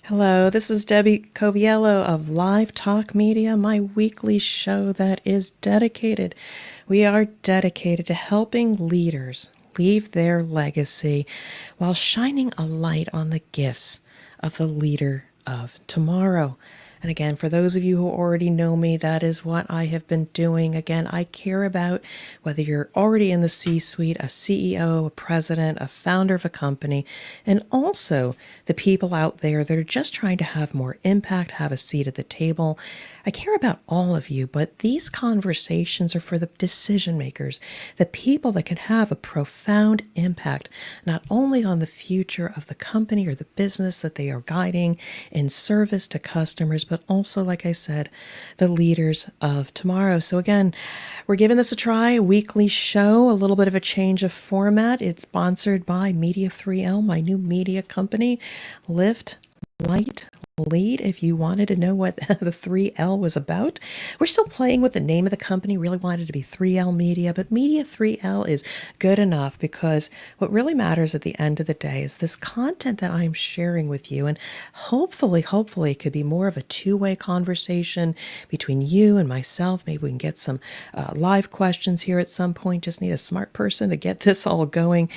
Hello, this is Debbie Coviello of Live Talk Media, my weekly show that is dedicated. We are dedicated to helping leaders leave their legacy while shining a light on the gifts of the leader of tomorrow. And again, for those of you who already know me, that is what I have been doing. Again, I care about whether you're already in the C-suite, a CEO, a president, a founder of a company, and also the people out there that are just trying to have more impact, have a seat at the table. I care about all of you, but these conversations are for the decision makers, the people that can have a profound impact, not only on the future of the company or the business that they are guiding in service to customers, but also, like I said, the leaders of tomorrow. So again, we're giving this a try, a weekly show, a little bit of a change of format. It's sponsored by Media 3L, my new media company. Lift, light, lead. If you wanted to know what the 3L was about, we're still playing with the name of the company. Really wanted to be 3L Media, but Media 3L is good enough because what really matters at the end of the day is this content that I'm sharing with you. And hopefully it could be more of a two-way conversation between you and myself. Maybe we can get some live questions here at some point. Just need a smart person to get this all going.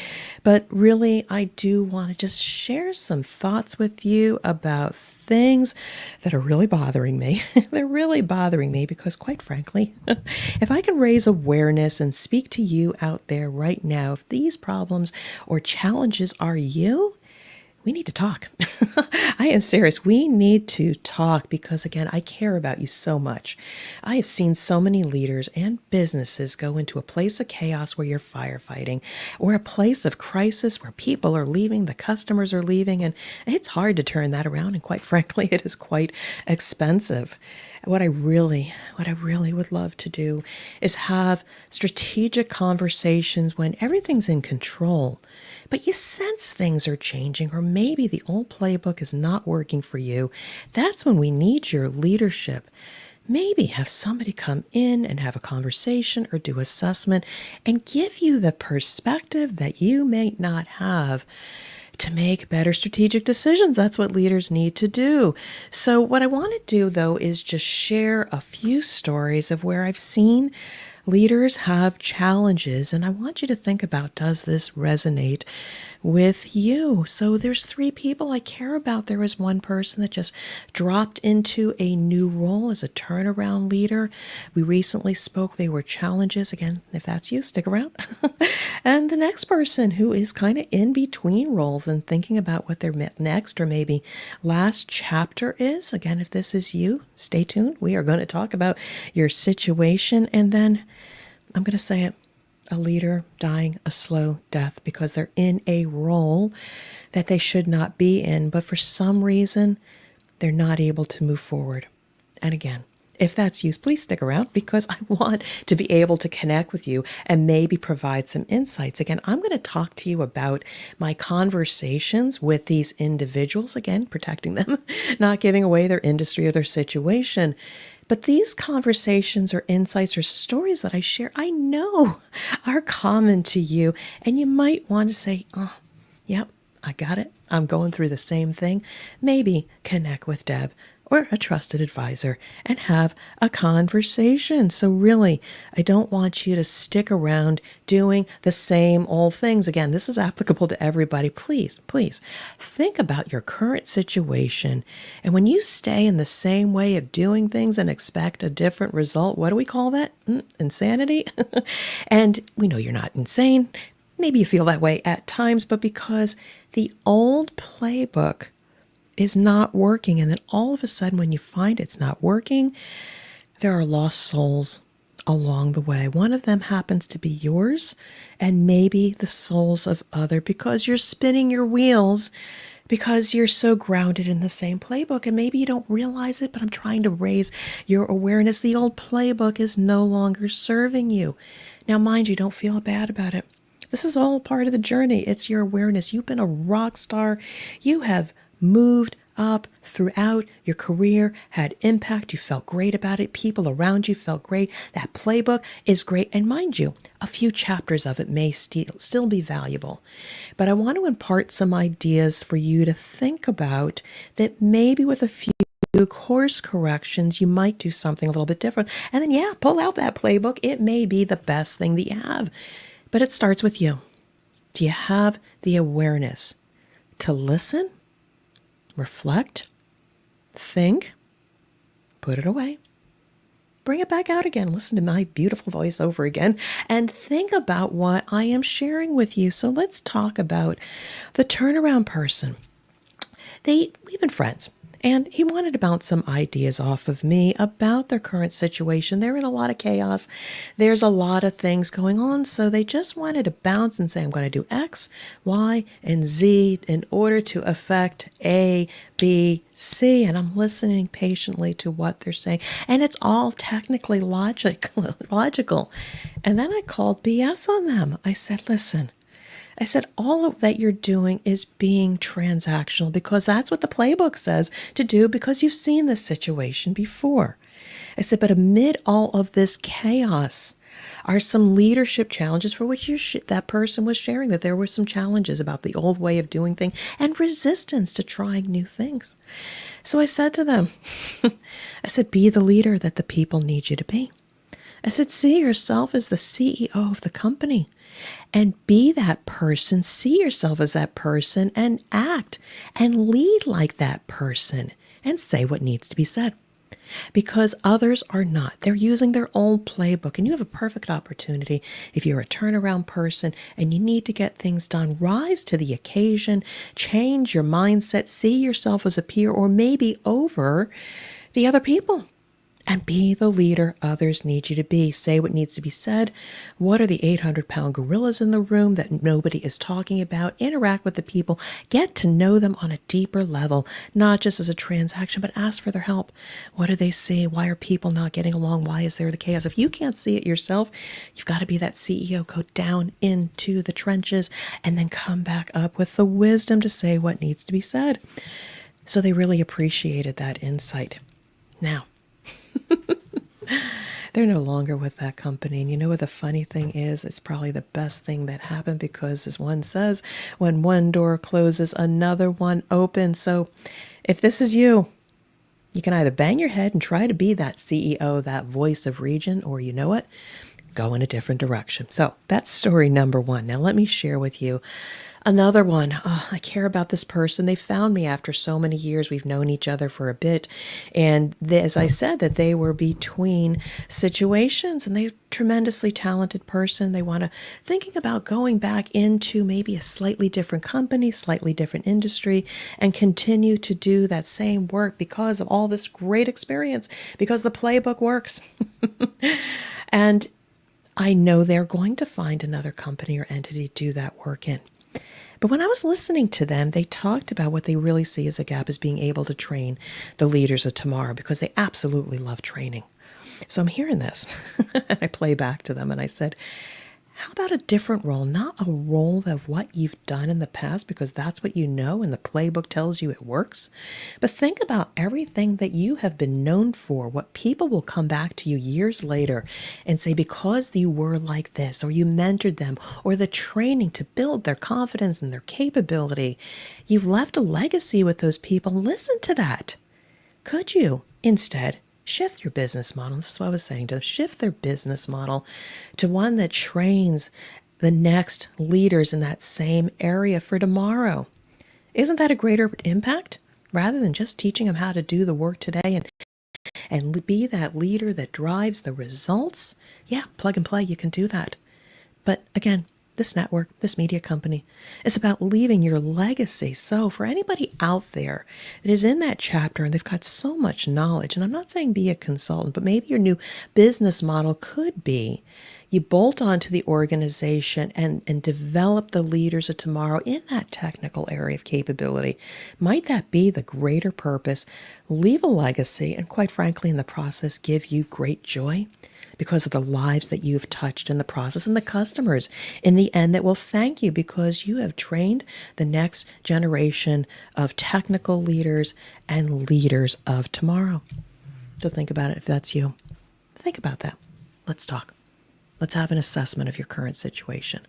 But really, I do want to just share some thoughts with you about things that are really bothering me. They're really bothering me because, quite frankly, if I can raise awareness and speak to you out there right now, if these problems or challenges are you, we need to talk. I am serious. We need to talk because, again, I care about you so much. I have seen so many leaders and businesses go into a place of chaos where you're firefighting, or a place of crisis where people are leaving, the customers are leaving, and it's hard to turn that around. And quite frankly, it is quite expensive. What I really would love to do is have strategic conversations when everything's in control, but you sense things are changing, or maybe the old playbook is not working for you. That's when we need your leadership. Maybe have somebody come in and have a conversation or do assessment and give you the perspective that you may not have to make better strategic decisions. That's what leaders need to do. So what I want to do, though, is just share a few stories of where I've seen leaders have challenges, and I want you to think about, does this resonate with you? So there's three people I care about. There was one person that just dropped into a new role as a turnaround leader. We recently spoke. They were challenges. Again, if that's you, stick around. And the next person who is kind of in between roles and thinking about what their next or maybe last chapter is. Again, if this is you, stay tuned. We are going to talk about your situation, and then I'm going to say it, a leader dying a slow death because they're in a role that they should not be in, but for some reason, they're not able to move forward. And again, if that's you, please stick around because I want to be able to connect with you and maybe provide some insights. Again, I'm going to talk to you about my conversations with these individuals, again, protecting them, not giving away their industry or their situation. But these conversations or insights or stories that I share, I know are common to you. And you might want to say, oh, yep, I got it. I'm going through the same thing. Maybe connect with Deb or a trusted advisor and have a conversation. So really, I don't want you to stick around doing the same old things. Again, this is applicable to everybody. Please think about your current situation. And when you stay in the same way of doing things and expect a different result, what do we call that? Insanity. And we know you're not insane. Maybe you feel that way at times, but because the old playbook is not working. And then all of a sudden, when you find it's not working, there are lost souls along the way. One of them happens to be yours and maybe the souls of other because you're spinning your wheels because you're so grounded in the same playbook. And maybe you don't realize it, but I'm trying to raise your awareness. The old playbook is no longer serving you. Now, mind you, don't feel bad about it. This is all part of the journey. It's your awareness. You've been a rock star. You have moved up throughout your career had impact. You felt great about it. People around you felt great. That playbook is great. And mind you, a few chapters of it may still be valuable. But I want to impart some ideas for you to think about that maybe with a few course corrections, you might do something a little bit different. And then, yeah, pull out that playbook. It may be the best thing that you have. But it starts with you. Do you have the awareness to listen, reflect, think, put it away, bring it back out again, listen to my beautiful voice over again, and think about what I am sharing with you? So let's talk about the turnaround person. We've been friends. And he wanted to bounce some ideas off of me about their current situation. They're in a lot of chaos. There's a lot of things going on. So they just wanted to bounce and say, I'm going to do X, Y, and Z in order to affect A, B, C. And I'm listening patiently to what they're saying. And it's all technically logical. And then I called BS on them. I said, listen, I said, all of that you're doing is being transactional because that's what the playbook says to do because you've seen this situation before. I said, but amid all of this chaos are some leadership challenges for which that person was sharing that there were some challenges about the old way of doing things and resistance to trying new things. So I said to them, I said, be the leader that the people need you to be. I said, see yourself as the CEO of the company and be that person. See yourself as that person and act and lead like that person and say what needs to be said. Because others are not. They're using their old playbook, and you have a perfect opportunity if you're a turnaround person and you need to get things done. Rise to the occasion, change your mindset, see yourself as a peer or maybe over the other people. And be the leader others need you to be. Say what needs to be said. What are the 800-pound gorillas in the room that nobody is talking about? Interact with the people. Get to know them on a deeper level, not just as a transaction, but ask for their help. What do they see? Why are people not getting along? Why is there the chaos? If you can't see it yourself, you've got to be that CEO. Go down into the trenches and then come back up with the wisdom to say what needs to be said. So they really appreciated that insight. Now, they're no longer with that company. And you know what the funny thing is? It's probably the best thing that happened because, as one says, when one door closes, another one opens. So if this is you, you can either bang your head and try to be that CEO, that voice of region, or you know what? Go in a different direction. So that's story number one. Now let me share with you another one. Oh, I care about this person. They found me after so many years. We've known each other for a bit. And as I said, that they were between situations and they're a tremendously talented person. They want to thinking about going back into maybe a slightly different company, slightly different industry, and continue to do that same work because of all this great experience, because the playbook works. And I know they're going to find another company or entity to do that work in. But when I was listening to them, they talked about what they really see as a gap is being able to train the leaders of tomorrow because they absolutely love training. So I'm hearing this and I play back to them and I said, how about a different role? Not a role of what you've done in the past because that's what you know and the playbook tells you it works. But think about everything that you have been known for, what people will come back to you years later and say because you were like this or you mentored them or the training to build their confidence and their capability. You've left a legacy with those people. Listen to that. Could you instead shift your business model? This is what I was saying to them. Shift their business model to one that trains the next leaders in that same area for tomorrow. Isn't that a greater impact? Rather than just teaching them how to do the work today and be that leader that drives the results. Yeah, plug and play, you can do that. But again, this network, this media company, is about leaving your legacy. So for anybody out there that is in that chapter and they've got so much knowledge, and I'm not saying be a consultant, but maybe your new business model could be you bolt onto the organization and develop the leaders of tomorrow in that technical area of capability. Might that be the greater purpose? Leave a legacy and quite frankly in the process give you great joy? because of the lives that you've touched in the process, and the customers in the end that will thank you because you have trained the next generation of technical leaders and leaders of tomorrow. So think about it if that's you. Think about that. Let's talk. Let's have an assessment of your current situation.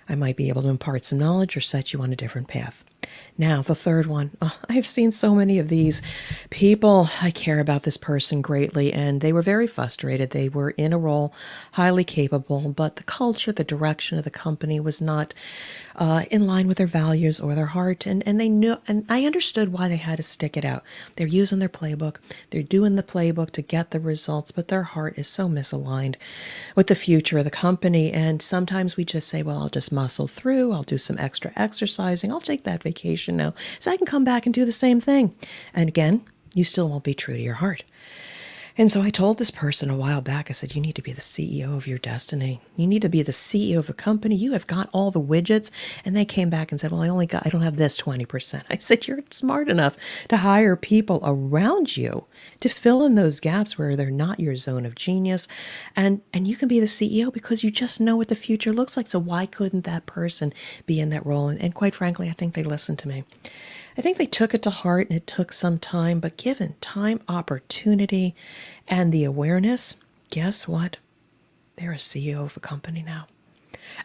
I might be able to impart some knowledge or set you on a different path. Now, the third one. Oh, I've seen so many of these people. I care about this person greatly, and they were very frustrated. They were in a role, highly capable, but the culture, the direction of the company was not in line with their values or their heart. And they knew, and I understood why they had to stick it out. They're using their playbook. They're doing the playbook to get the results, but their heart is so misaligned with the future of the company. And sometimes we just say, well, I'll just muscle through. I'll do some extra exercising. I'll take that vacation now so I can come back and do the same thing. And again, you still won't be true to your heart. And so I told this person a while back, I said, you need to be the CEO of your destiny. You need to be the CEO of a company. You have got all the widgets. And they came back and said, well, I don't have this 20%. I said, you're smart enough to hire people around you to fill in those gaps where they're not your zone of genius. And you can be the CEO because you just know what the future looks like. So why couldn't that person be in that role? And quite frankly, I think they listened to me. I think they took it to heart, and it took some time, but given time, opportunity, and the awareness, guess what? They're a CEO of a company now.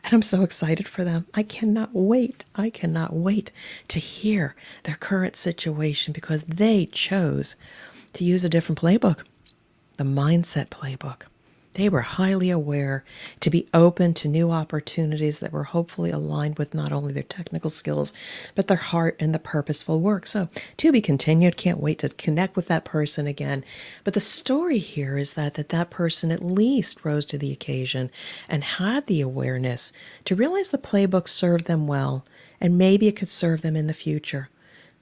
And I'm so excited for them. I cannot wait. I cannot wait to hear their current situation because they chose to use a different playbook, the mindset playbook. They were highly aware to be open to new opportunities that were hopefully aligned with not only their technical skills, but their heart and the purposeful work. So to be continued, can't wait to connect with that person again. But the story here is that person at least rose to the occasion and had the awareness to realize the playbook served them well, and maybe it could serve them in the future.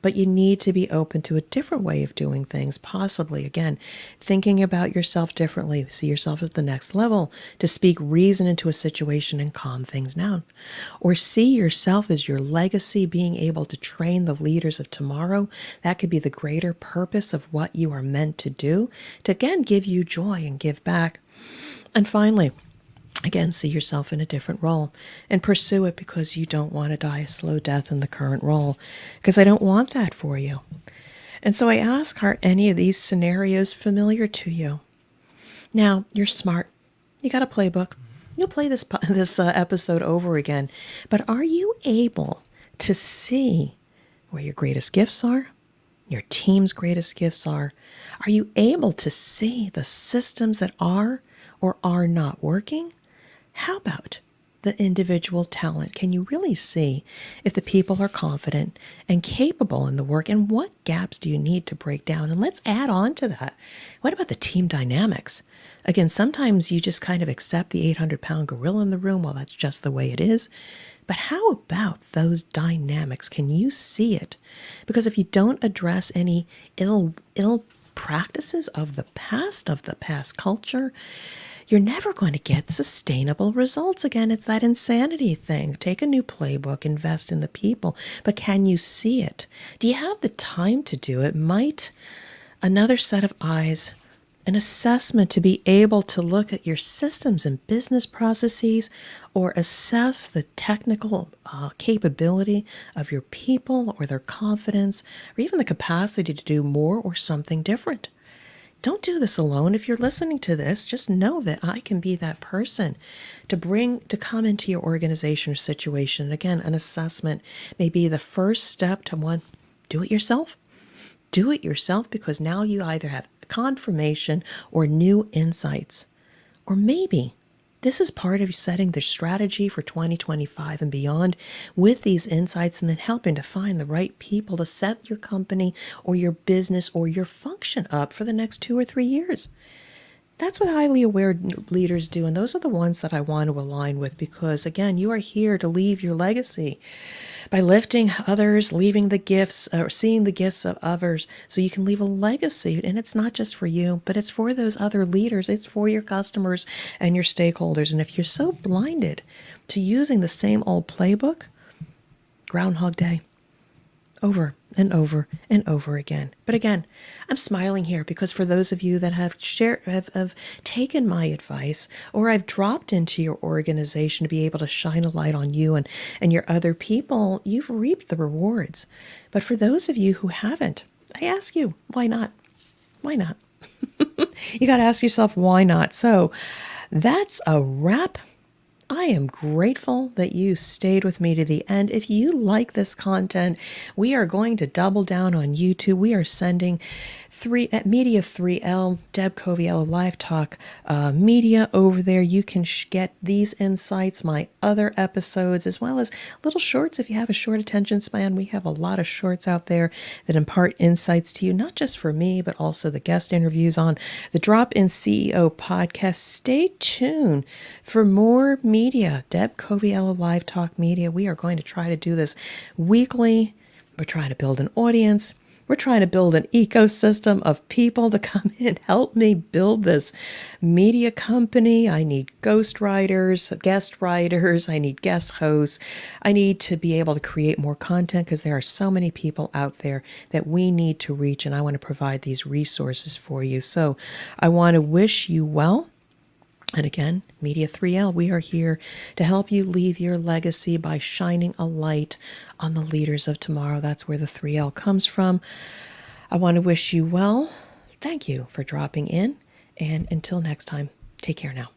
But you need to be open to a different way of doing things, possibly, again, thinking about yourself differently, see yourself as the next level, to speak reason into a situation and calm things down. Or see yourself as your legacy, being able to train the leaders of tomorrow. That could be the greater purpose of what you are meant to do, to again give you joy and give back. And finally, again, see yourself in a different role and pursue it because you don't want to die a slow death in the current role, because I don't want that for you. And so I ask, are any of these scenarios familiar to you? Now, you're smart. You got a playbook. You'll play this episode over again. But are you able to see where your greatest gifts are? Your team's greatest gifts are? Are you able to see the systems that are or are not working? How about the individual talent? Can you really see if the people are confident and capable in the work, and what gaps do you need to break down? And let's add on to that. What about the team dynamics? Again, sometimes you just kind of accept the 800-pound gorilla in the room. Well, that's just the way it is. But how about those dynamics? Can you see it? Because if you don't address any ill practices of the past culture, you're never going to get sustainable results. Again, it's that insanity thing. Take a new playbook, invest in the people, but can you see it? Do you have the time to do it? Might another set of eyes, an assessment to be able to look at your systems and business processes, or assess the technical capability of your people or their confidence, or even the capacity to do more or something different? Don't do this alone. If you're listening to this, just know that I can be that person to come into your organization or situation. Again, an assessment may be the first step to one, do it yourself. Do it yourself, because now you either have confirmation or new insights. Or maybe this is part of setting the strategy for 2025 and beyond with these insights, and then helping to find the right people to set your company or your business or your function up for the next 2 or 3 years. That's what highly aware leaders do, and those are the ones that I want to align with, because, again, you are here to leave your legacy by lifting others, leaving the gifts, or seeing the gifts of others, so you can leave a legacy. And it's not just for you, but it's for those other leaders. It's for your customers and your stakeholders. And if you're so blinded to using the same old playbook, Groundhog Day. Over and over and over again. But again, I'm smiling here because for those of you that have taken my advice, or I've dropped into your organization to be able to shine a light on you and your other people, you've reaped the rewards. But for those of you who haven't, I ask you, why not? Why not? You got to ask yourself, why not? So that's a wrap. I am grateful that you stayed with me to the end. If you like this content, we are going to double down on YouTube. We are sending Media 3L, Deb Coviello Live Talk Media over there. You can get these insights, my other episodes, as well as little shorts. If you have a short attention span, we have a lot of shorts out there that impart insights to you, not just for me, but also the guest interviews on the Drop-In CEO podcast. Stay tuned for more media. Deb Coviello Live Talk Media. We are going to try to do this weekly. We're trying to build an audience. We're trying to build an ecosystem of people to come in, help me build this media company. I need ghost writers, guest writers. I need guest hosts. I need to be able to create more content because there are so many people out there that we need to reach, and I want to provide these resources for you. So I want to wish you well. And again, Media 3L, we are here to help you leave your legacy by shining a light on the leaders of tomorrow. That's where the 3L comes from. I want to wish you well. Thank you for dropping in. And until next time, take care now.